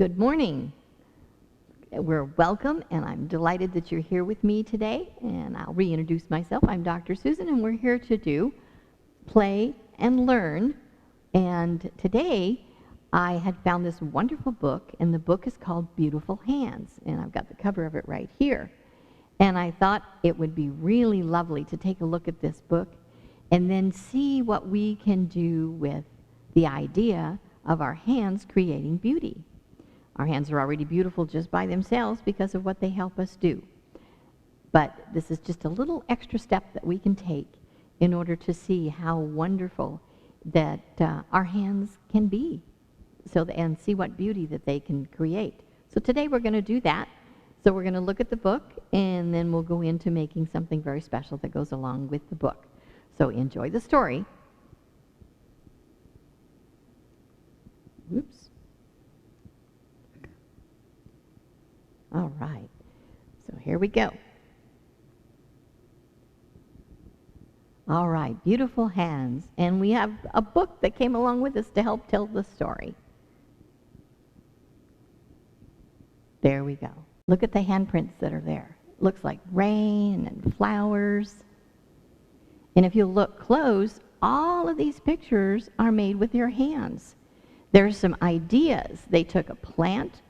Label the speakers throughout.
Speaker 1: Good morning. We're welcome, and I'm delighted that you're here with me today. And I'll reintroduce myself. I'm Dr. Susan, and we're here to do play and learn. And today, I had found this wonderful book, and the book is called Beautiful Hands. And I've got the cover of it right here. And I thought it would be really lovely to take a look at this book and then see what we can do with the idea of our hands creating beauty. Our hands are already beautiful just by themselves because of what they help us do. But this is just a little extra step that we can take in order to see how wonderful that our hands can be, and see what beauty that they can create. So today we're going to do that. So we're going to look at the book, and then we'll go into making something very special that goes along with the book. So enjoy the story. Oops. All right, so here we go. All right, Beautiful Hands. And we have a book that came along with us to help tell the story. There we go. Look at the handprints that are there. Looks like rain and flowers. And if you look close, all of these pictures are made with your hands. There's some ideas. They took a plant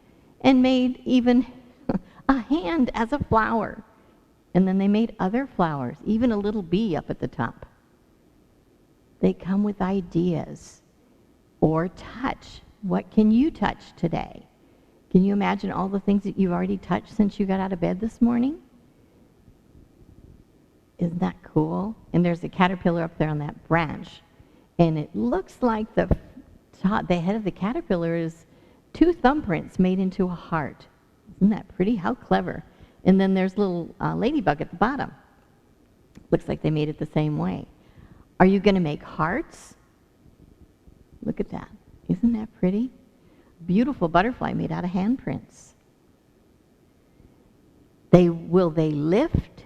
Speaker 1: and made even a hand as a flower. And then they made other flowers, even a little bee up at the top. They come with ideas. Or touch. What can you touch today? Can you imagine all the things that you've already touched since you got out of bed this morning? Isn't that cool? And there's a caterpillar up there on that branch. And it looks like the head of the caterpillar is two thumbprints made into a heart. Isn't that pretty? How clever. And then there's a little ladybug at the bottom. Looks like they made it the same way. Are you going to make hearts? Look at that. Isn't that pretty? Beautiful butterfly made out of handprints. Will they lift?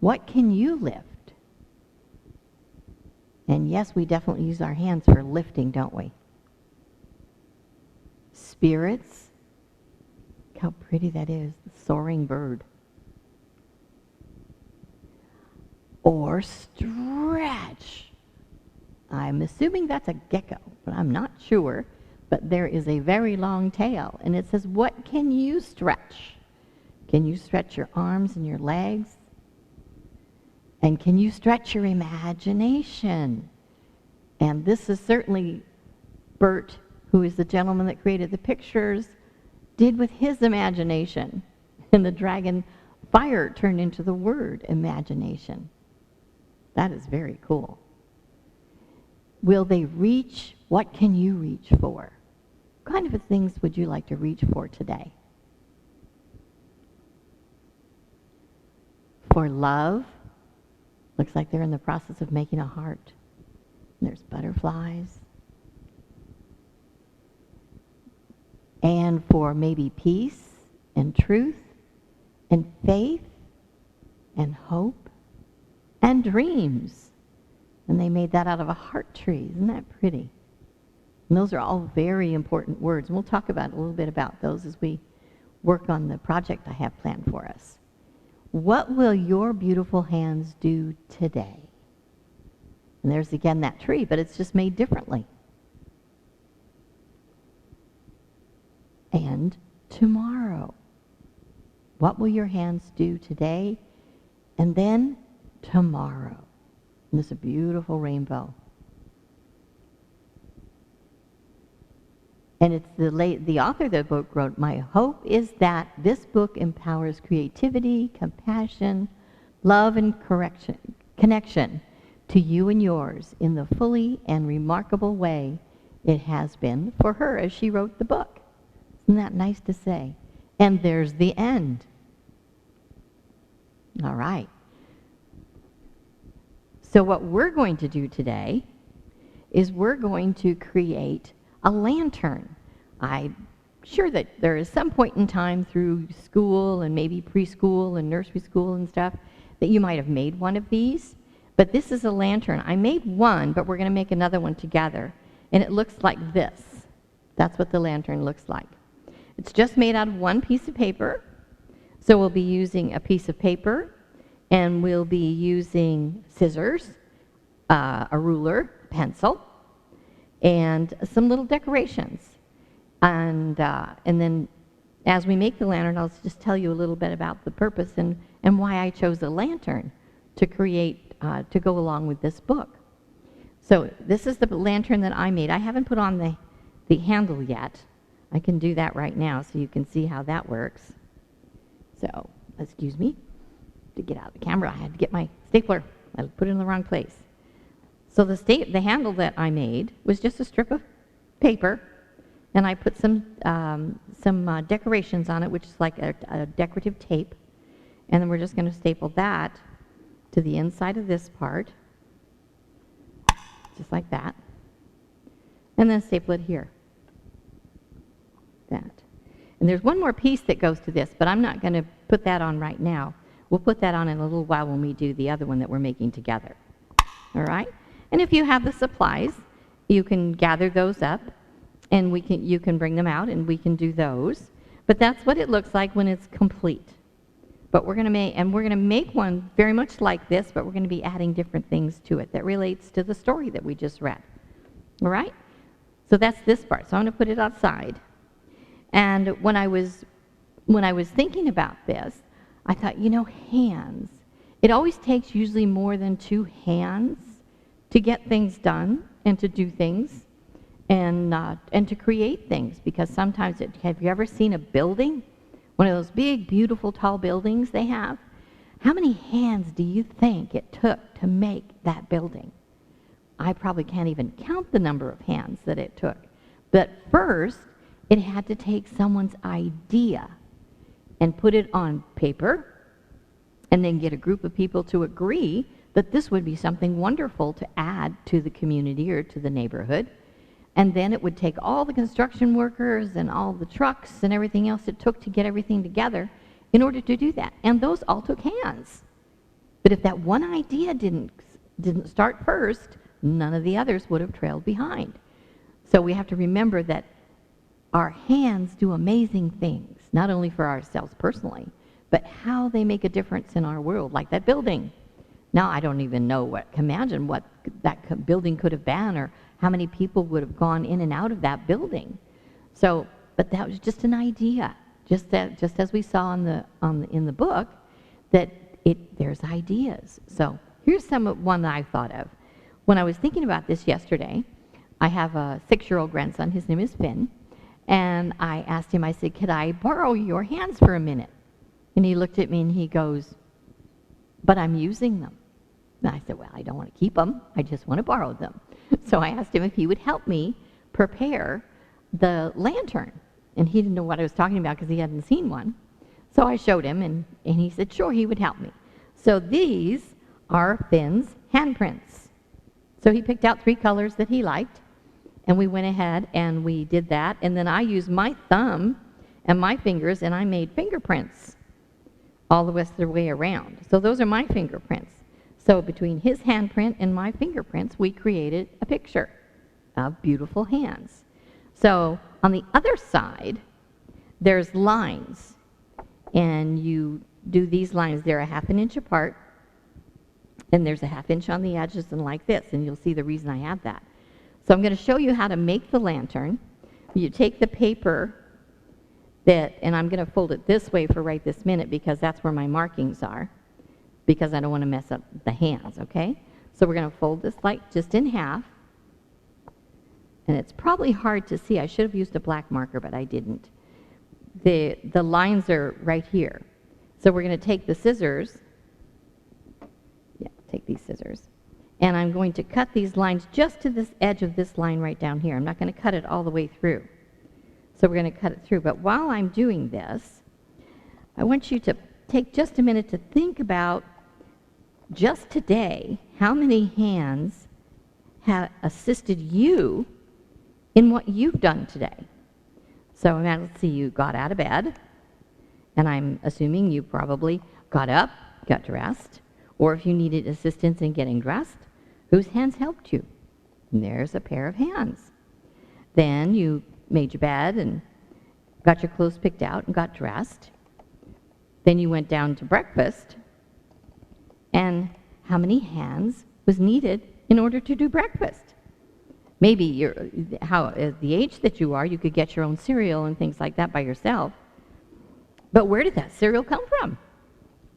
Speaker 1: What can you lift? And yes, we definitely use our hands for lifting, don't we? Spirits. Look how pretty that is, the soaring bird. Or stretch. I'm assuming that's a gecko, but I'm not sure. But there is a very long tail, and it says, what can you stretch? Can you stretch your arms and your legs? And can you stretch your imagination? And this is certainly Bert, who is the gentleman that created the pictures, did with his imagination. And the dragon fire turned into the word imagination. That is very cool. Will they reach? What can you reach for? What kind of things would you like to reach for today? For love. Looks like they're in the process of making a heart. And there's butterflies. And for maybe peace and truth and faith and hope and dreams. And they made that out of a heart tree. Isn't that pretty? And those are all very important words. And we'll talk about a little bit about those as we work on the project I have planned for us. What will your beautiful hands do today? And there's again that tree, but it's just made differently. And tomorrow. What will your hands do today? And then tomorrow. And there's a beautiful rainbow. And it's the author of the book wrote, my hope is that this book empowers creativity, compassion, love, and connection to you and yours in the fully and remarkable way it has been for her as she wrote the book. Isn't that nice to say? And there's the end. All right. So what we're going to do today is we're going to create a lantern. I'm sure that there is some point in time through school and maybe preschool and nursery school and stuff that you might have made one of these. But this is a lantern. I made one, but we're going to make another one together. And it looks like this. That's what the lantern looks like. It's just made out of one piece of paper. So we'll be using a piece of paper, and we'll be using scissors, a ruler, pencil, and some little decorations. And then as we make the lantern, I'll just tell you a little bit about the purpose and why I chose a lantern to create, to go along with this book. So this is the lantern that I made. I haven't put on the handle yet. I can do that right now so you can see how that works. So, excuse me, to get out of the camera, I had to get my stapler. I put it in the wrong place. So the handle that I made was just a strip of paper, and I put some decorations on it, which is like a decorative tape. And then we're just going to staple that to the inside of this part, just like that. And then staple it here. That. And there's one more piece that goes to this, but I'm not going to put that on right now. We'll put that on in a little while when we do the other one that we're making together. All right? And if you have the supplies, you can gather those up, and you can bring them out, and we can do those. But that's what it looks like when it's complete. But we're going to make one very much like this, but we're going to be adding different things to it that relates to the story that we just read. All right? So that's this part. So I'm going to put it outside. And when I was thinking about this, I thought, hands. It always takes usually more than two hands to get things done and to do things and to create things. Because sometimes, have you ever seen a building? One of those big, beautiful, tall buildings they have? How many hands do you think it took to make that building? I probably can't even count the number of hands that it took. But first, it had to take someone's idea and put it on paper, and then get a group of people to agree that this would be something wonderful to add to the community or to the neighborhood. And then it would take all the construction workers and all the trucks and everything else it took to get everything together in order to do that. And those all took hands. But if that one idea didn't start first, none of the others would have trailed behind. So we have to remember that our hands do amazing things, not only for ourselves personally, but how they make a difference in our world, like that building. Now, I don't even imagine what that building could have been or how many people would have gone in and out of that building. So, but that was just an idea, just as we saw in the book, that there's ideas. So here's one that I thought of. When I was thinking about this yesterday, I have a 6-year-old grandson. His name is Finn. And I asked him, I said, could I borrow your hands for a minute? And he looked at me and he goes, but I'm using them. And I said, well, I don't want to keep them. I just want to borrow them. So I asked him if he would help me prepare the lantern. And he didn't know what I was talking about because he hadn't seen one. So I showed him, and he said, sure, he would help me. So these are Finn's handprints. So he picked out 3 colors that he liked, and we went ahead and we did that. And then I used my thumb and my fingers, and I made fingerprints all the rest of the way around. So those are my fingerprints. So between his handprint and my fingerprints, we created a picture of beautiful hands. So on the other side, there's lines. And you do these lines. They're a 1/2 inch apart. And there's a 1/2 inch on the edges and like this. And you'll see the reason I have that. So I'm going to show you how to make the lantern. You take the paper and I'm going to fold it this way for right this minute because that's where my markings are, because I don't want to mess up the hands, okay? So we're going to fold this like just in half. And it's probably hard to see. I should have used a black marker, but I didn't. The lines are right here. So we're going to take the scissors. Yeah, take these scissors. And I'm going to cut these lines just to this edge of this line right down here. I'm not going to cut it all the way through. So we're going to cut it through. But while I'm doing this, I want you to take just a minute to think about just today how many hands have assisted you in what you've done today. So now let's see, you got out of bed, and I'm assuming you probably got up, got dressed, or if you needed assistance in getting dressed, whose hands helped you? And there's a pair of hands. Then you made your bed got your clothes picked out and got dressed. Then you went down to breakfast. And how many hands was needed in order to do breakfast? Maybe at the age that you are, you could get your own cereal and things like that by yourself. But where did that cereal come from?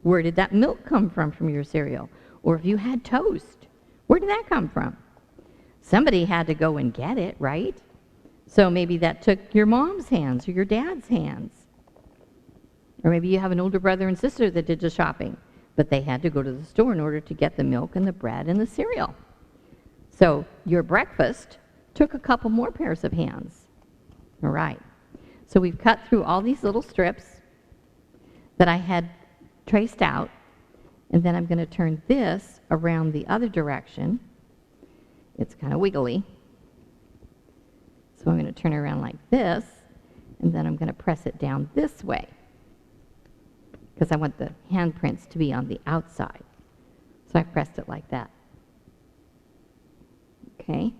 Speaker 1: Where did that milk come from your cereal? Or if you had toast, where did that come from? Somebody had to go and get it, right? So maybe that took your mom's hands or your dad's hands. Or maybe you have an older brother and sister that did the shopping, but they had to go to the store in order to get the milk and the bread and the cereal. So your breakfast took a couple more pairs of hands. All right. So we've cut through all these little strips that I had traced out, and then I'm going to turn this around the other direction. It's kind of wiggly. So I'm going to turn it around like this, and then I'm going to press it down this way because I want the handprints to be on the outside. So I pressed it like that. Okay.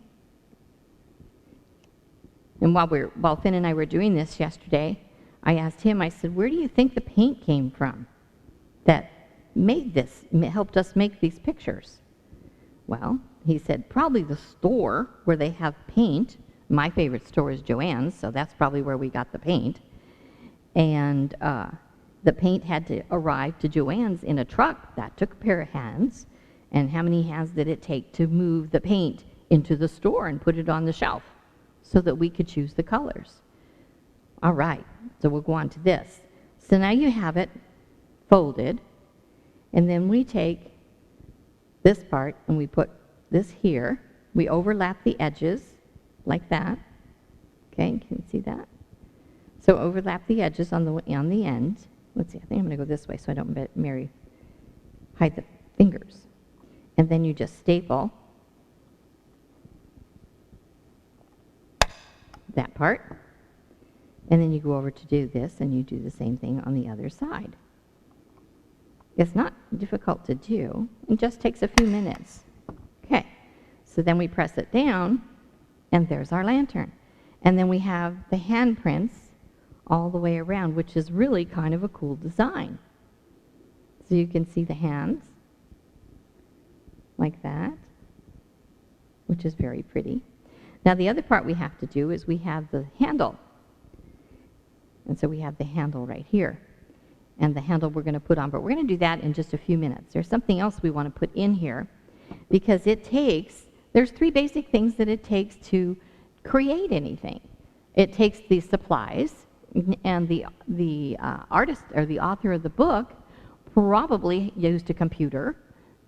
Speaker 1: And while Finn and I were doing this yesterday, I asked him, I said, where do you think the paint came from that made this, helped us make these pictures? Well, he said, probably the store where they have paint. My favorite store is Joann's, so that's probably where we got the paint. And the paint had to arrive to Joann's in a truck. That took a pair of hands. And how many hands did it take to move the paint into the store and put it on the shelf so that we could choose the colors? All right, so we'll go on to this. So now you have it folded, and then we take this part and we put this here. We overlap the edges like that. Okay, can you see that? So overlap the edges on the end. Let's see, I think I'm going to go this way so I don't hide the fingers. And then you just staple that part. And then you go over to do this, and you do the same thing on the other side. It's not difficult to do. It just takes a few minutes. Okay, so then we press it down, and there's our lantern. And then we have the handprints all the way around, which is really kind of a cool design. So you can see the hands like that, which is very pretty. Now the other part we have to do is we have the handle. And so we have the handle right here. And the handle we're going to put on, but we're going to do that in just a few minutes. There's something else we want to put in here because there's three basic things that it takes to create anything. It takes the supplies, and the artist or the author of the book probably used a computer,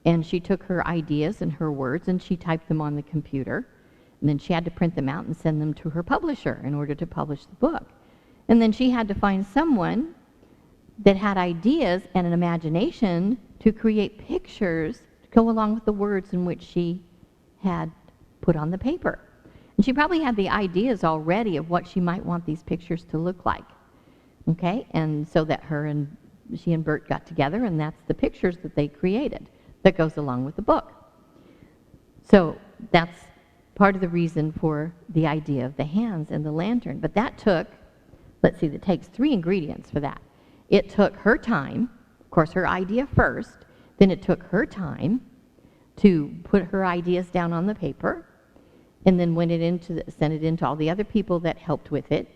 Speaker 1: and she took her ideas and her words and she typed them on the computer, and then she had to print them out and send them to her publisher in order to publish the book. And then she had to find someone that had ideas and an imagination to create pictures to go along with the words in which she had put on the paper. And she probably had the ideas already of what she might want these pictures to look like. Okay? And so that she and Bert got together, and that's the pictures that they created that goes along with the book. So that's part of the reason for the idea of the hands and the lantern. But that took, let's see, it takes 3 ingredients for that. It took her time, of course, her idea first, then it took her time to put her ideas down on the paper, and then sent it into all the other people that helped with it.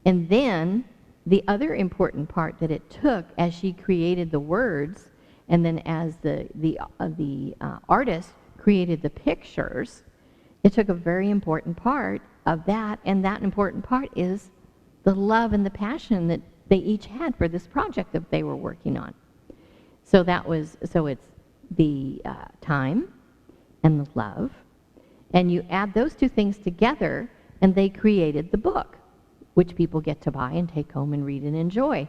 Speaker 1: And then the other important part that it took as she created the words, and then as the artist created the pictures, it took a very important part of that, and that important part is the love and the passion that they each had for this project that they were working on. So it's the time and the love, and you add those 2 things together, and they created the book, which people get to buy and take home and read and enjoy.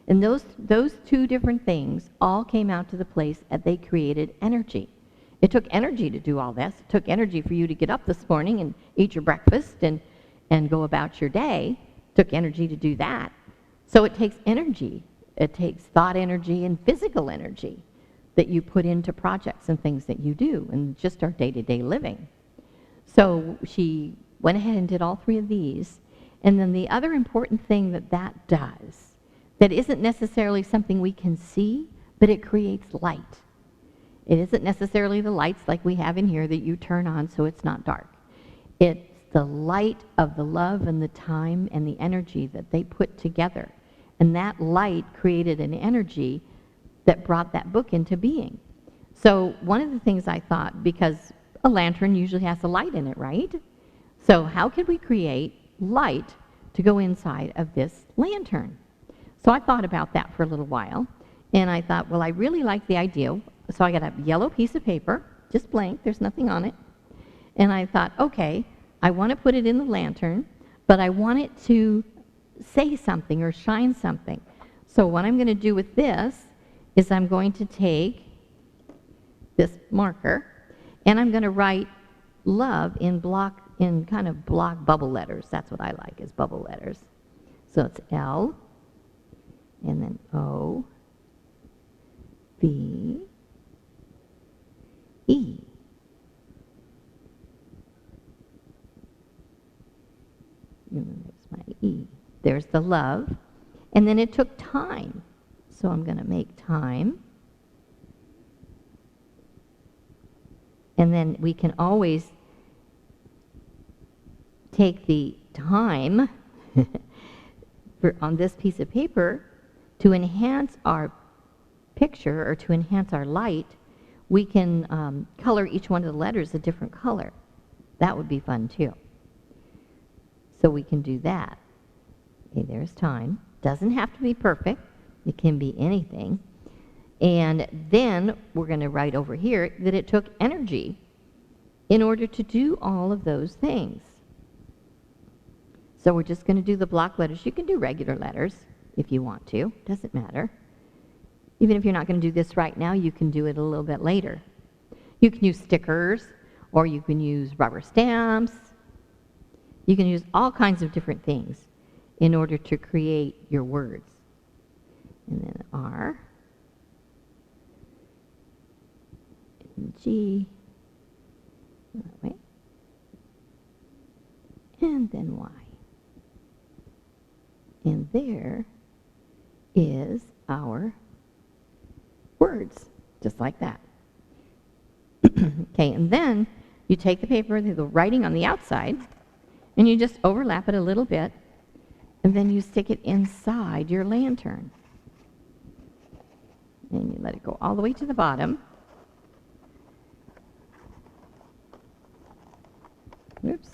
Speaker 1: And those 2 different things all came out to the place that they created energy. It took energy to do all this. It took energy for you to get up this morning and eat your breakfast and go about your day. It took energy to do that. So it takes energy. It takes thought energy and physical energy that you put into projects and things that you do and just our day-to-day living. So she went ahead and did all 3 of these, And then the other important thing that that does, that isn't necessarily something we can see, but it creates light. It isn't necessarily the lights like we have in here that you turn on so it's not dark. It's the light of the love and the time and the energy that they put together. And that light created an energy that brought that book into being. So one of the things I thought, because a lantern usually has a light in it, right? So how could we create light to go inside of this lantern? So I thought about that for a little while, and I thought, well, I really like the idea. So I got a yellow piece of paper, just blank, there's nothing on it. And I thought, okay, I want to put it in the lantern, but I want it to say something or shine something. So what I'm going to do with this is I'm going to take this marker, and I'm going to write love in kind of block bubble letters. That's what I like, is bubble letters. So it's L, and then O, V, E. And then there's my E. There's the love. And then it took time. So I'm going to make time. And then we can always take the time on this piece of paper to enhance our picture or to enhance our light. We can color each one of the letters a different color. That would be fun too. So we can do that. Okay, there's time. Doesn't have to be perfect. It can be anything. And then we're going to write over here that it took energy in order to do all of those things. So we're just going to do the block letters. You can do regular letters if you want to. Doesn't matter. Even if you're not going to do this right now, you can do it a little bit later. You can use stickers, or you can use rubber stamps. You can use all kinds of different things in order to create your words. And then R, and G, that way, and then Y. And there is our words, just like that. Okay, and then you take the paper, the writing on the outside, and you just overlap it a little bit, and then you stick it inside your lantern. And you let it go all the way to the bottom. Oops.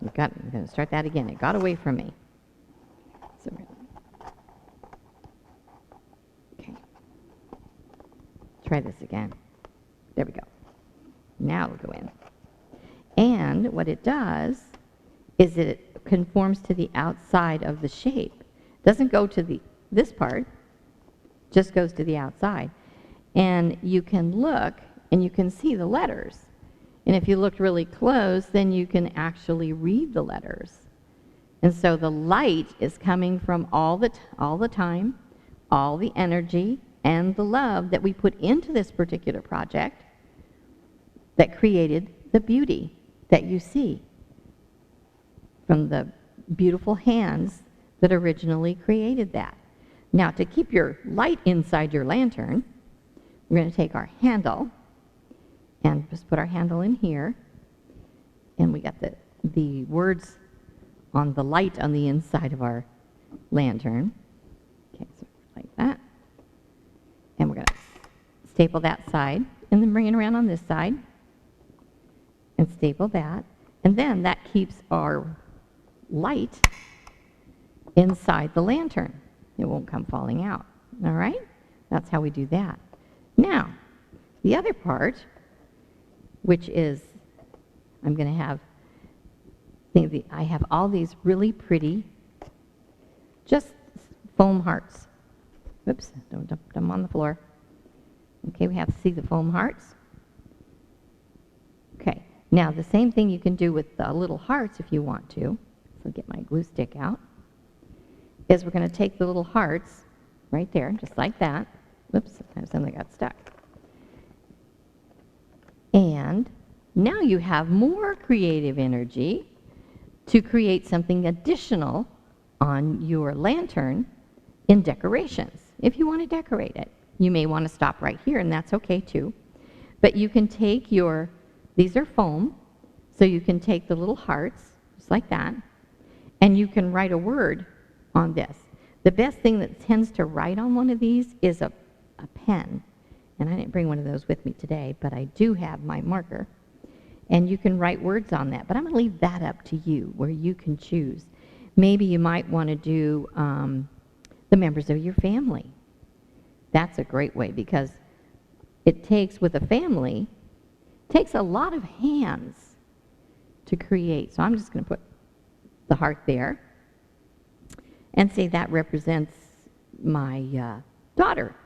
Speaker 1: I'm going to start that again. It got away from me. So okay. Try this again. There we go. Now it'll go in. And what it does is it conforms to the outside of the shape. It doesn't go to this part, just goes to the outside. And you can look and you can see the letters. And if you look really close, then you can actually read the letters. And so the light is coming from all the time, all the energy, and the love that we put into this particular project that created the beauty that you see from the beautiful hands that originally created that. Now, to keep your light inside your lantern, we're going to take our handle and just put our handle in here. And we got the words on the light on the inside of our lantern. Okay, so like that. And we're going to staple that side and then bring it around on this side and staple that. And then that keeps our light inside the lantern. It won't come falling out. All right? That's how we do that. Now, the other part, which is I'm going to have, I have all these really pretty, just foam hearts. Oops, don't dump them on the floor. Okay, we have to see the foam hearts. Okay, now the same thing you can do with the little hearts if you want to. So get my glue stick out. Is we're going to take the little hearts right there, just like that. Whoops, something got stuck. And now you have more creative energy to create something additional on your lantern in decorations. If you want to decorate it, you may want to stop right here, and that's okay too. But you can take these are foam, so you can take the little hearts, just like that, and you can write a word on this. The best thing that tends to write on one of these is a pen. And I didn't bring one of those with me today, but I do have my marker. And you can write words on that. But I'm going to leave that up to you, where you can choose. Maybe you might want to do the members of your family. That's a great way, because it takes, with a family, takes a lot of hands to create. So I'm just going to put the heart there and say that represents my daughter.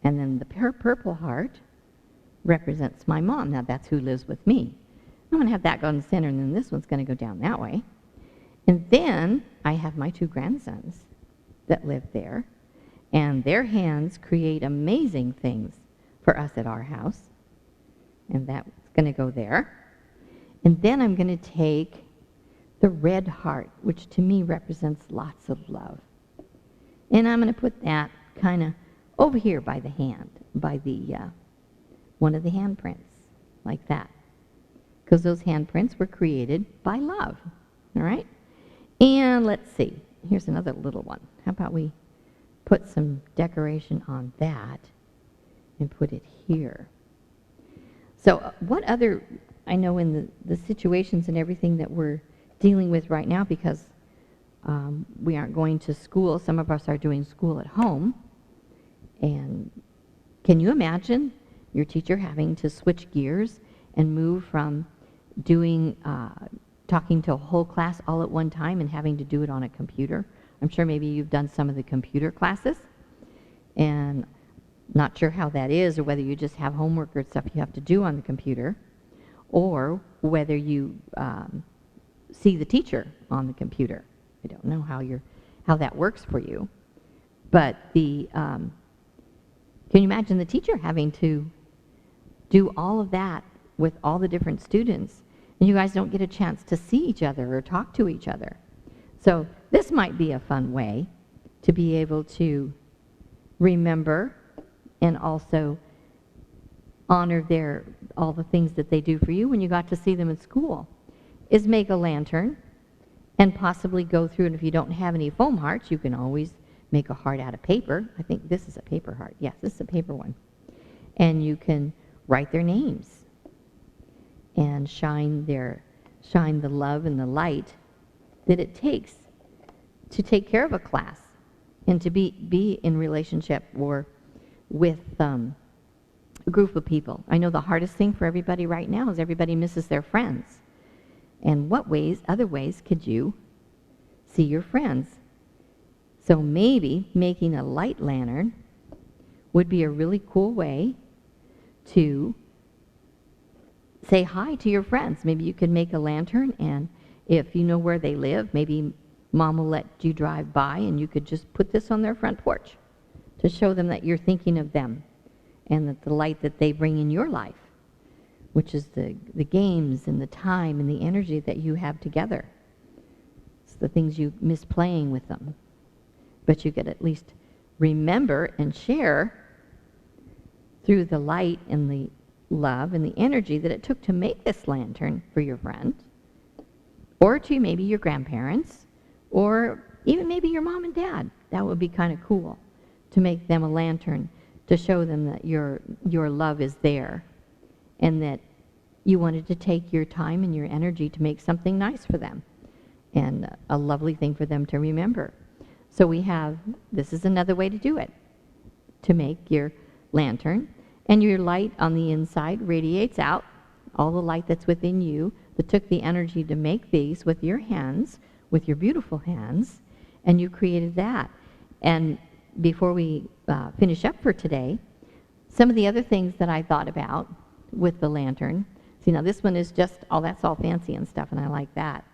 Speaker 1: And then the purple heart represents my mom. Now that's who lives with me. I'm going to have that go in the center, and then this one's going to go down that way. And then I have my 2 grandsons that live there, and their hands create amazing things for us at our house. And that's going to go there. And then I'm going to take the red heart, which to me represents lots of love. And I'm going to put that kind of over here by the hand, by the one of the handprints, like that. Because those handprints were created by love, all right? And let's see, here's another little one. How about we put some decoration on that and put it here? So what other, I know in the situations and everything that we're dealing with right now, because we aren't going to school, some of us are doing school at home, and can you imagine your teacher having to switch gears and move from doing, talking to a whole class all at one time and having to do it on a computer? I'm sure maybe you've done some of the computer classes, and not sure how that is, or whether you just have homework or stuff you have to do on the computer, or whether you see the teacher on the computer. I don't know how that works for you, but can you imagine the teacher having to do all of that with all the different students, and you guys don't get a chance to see each other or talk to each other? So this might be a fun way to be able to remember and also honor all the things that they do for you when you got to see them in school, is make a lantern and possibly go through, and if you don't have any foam hearts, you can always make a heart out of paper. I think this is a paper heart. Yes, this is a paper one. And you can write their names and shine the love and the light that it takes to take care of a class and to be in relationship or with a group of people. I know the hardest thing for everybody right now is everybody misses their friends. And what other ways could you see your friends? So maybe making a light lantern would be a really cool way to say hi to your friends. Maybe you could make a lantern, and if you know where they live, maybe Mom will let you drive by, and you could just put this on their front porch to show them that you're thinking of them and that the light that they bring in your life, which is the games and the time and the energy that you have together. It's the things you miss playing with them. But you could at least remember and share through the light and the love and the energy that it took to make this lantern for your friend, or to maybe your grandparents, or even maybe your mom and dad. That would be kind of cool, to make them a lantern to show them that your love is there, and that you wanted to take your time and your energy to make something nice for them and a lovely thing for them to remember. So this is another way to do it, to make your lantern, and your light on the inside radiates out, all the light that's within you that took the energy to make these with your hands, with your beautiful hands, and you created that. And before we finish up for today, some of the other things that I thought about with the lantern. See, now this one is just, that's all fancy and stuff, and I like that.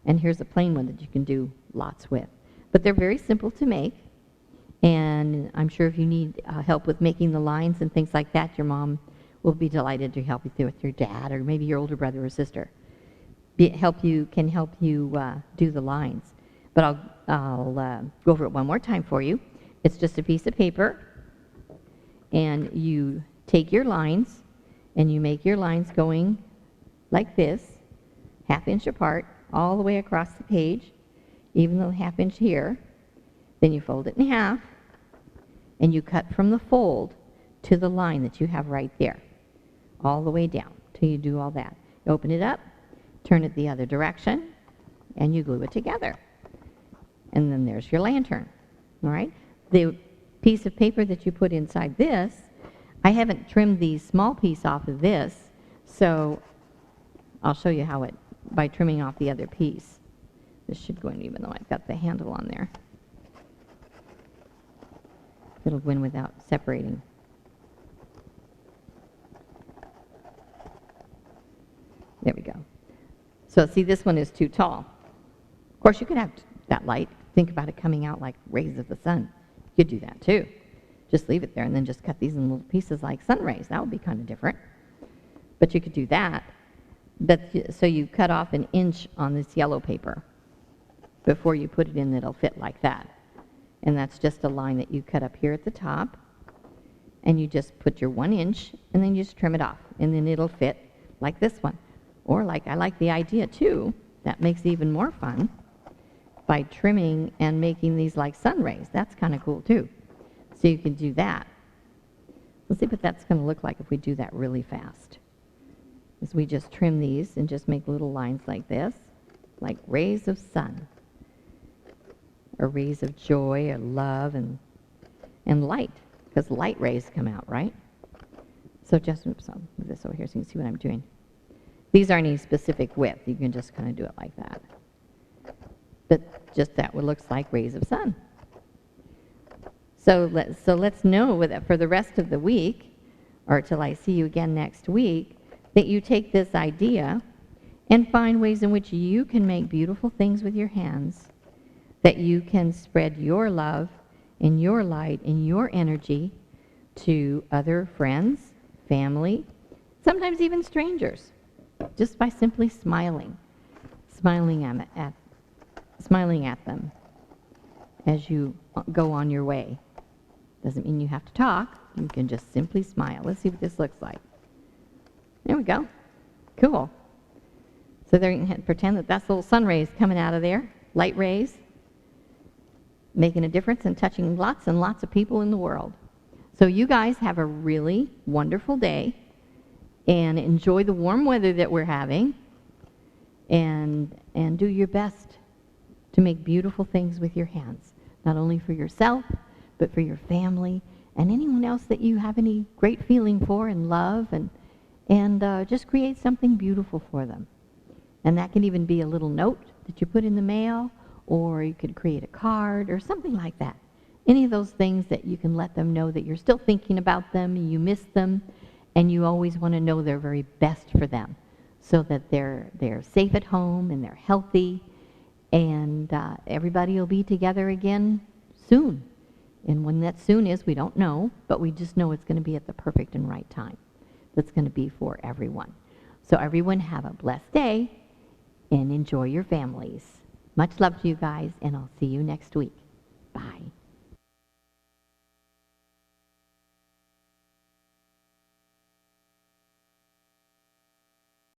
Speaker 1: And here's a plain one that you can do lots with. But they're very simple to make, and I'm sure if you need help with making the lines and things like that, your mom will be delighted to help you with your dad or maybe your older brother or sister. can help you do the lines. But I'll go over it one more time for you. It's just a piece of paper, and you take your lines, and you make your lines going like this, 1/2 inch apart, all the way across the page, even the 1/2 inch here. Then you fold it in half, and you cut from the fold to the line that you have right there, all the way down till you do all that. You open it up, turn it the other direction, and you glue it together. And then there's your lantern, all right? The piece of paper that you put inside this, I haven't trimmed the small piece off of this, so I'll show you how by trimming off the other piece. This should go in even though I've got the handle on there. It'll go in without separating. There we go. So see, this one is too tall. Of course, you could have that light. Think about it coming out like rays of the sun. You could do that too. Just leave it there and then just cut these in little pieces like sun rays. That would be kind of different. But you could do that. So you cut off 1 inch on this yellow paper before you put it in. It'll fit like that. And that's just a line that you cut up here at the top. And you just put your 1 inch and then you just trim it off. And then it'll fit like this one. Or I like the idea too, that makes it even more fun, by trimming and making these like sun rays. That's kind of cool too. So you can do that. Let's see what that's going to look like if we do that really fast. As we just trim these and just make little lines like this, like rays of sun, or rays of joy or love and light, because light rays come out, right? So just, oops, I'll move this over here so you can see what I'm doing. These aren't any specific width. You can just kind of do it like that. But just that what looks like rays of sun. So let's know that for the rest of the week, or till I see you again next week, that you take this idea and find ways in which you can make beautiful things with your hands, that you can spread your love and your light and your energy to other friends, family, sometimes even strangers, just by simply smiling at them as you go on your way. Doesn't mean you have to talk. You can just simply smile. Let's see what this looks like. There we go. Cool. So there you can pretend that that's little sun rays coming out of there, light rays, making a difference and touching lots and lots of people in the world. So you guys have a really wonderful day and enjoy the warm weather that we're having, and do your best to make beautiful things with your hands, not only for yourself, but for your family and anyone else that you have any great feeling for and love, and just create something beautiful for them. And that can even be a little note that you put in the mail, or you could create a card or something like that. Any of those things that you can let them know that you're still thinking about them, you miss them, and you always want to know their very best for them, so that they're safe at home and they're healthy, and everybody will be together again soon. And when that soon is, we don't know, but we just know it's going to be at the perfect and right time. That's going to be for everyone. So everyone have a blessed day and enjoy your families. Much love to you guys, and I'll see you next week.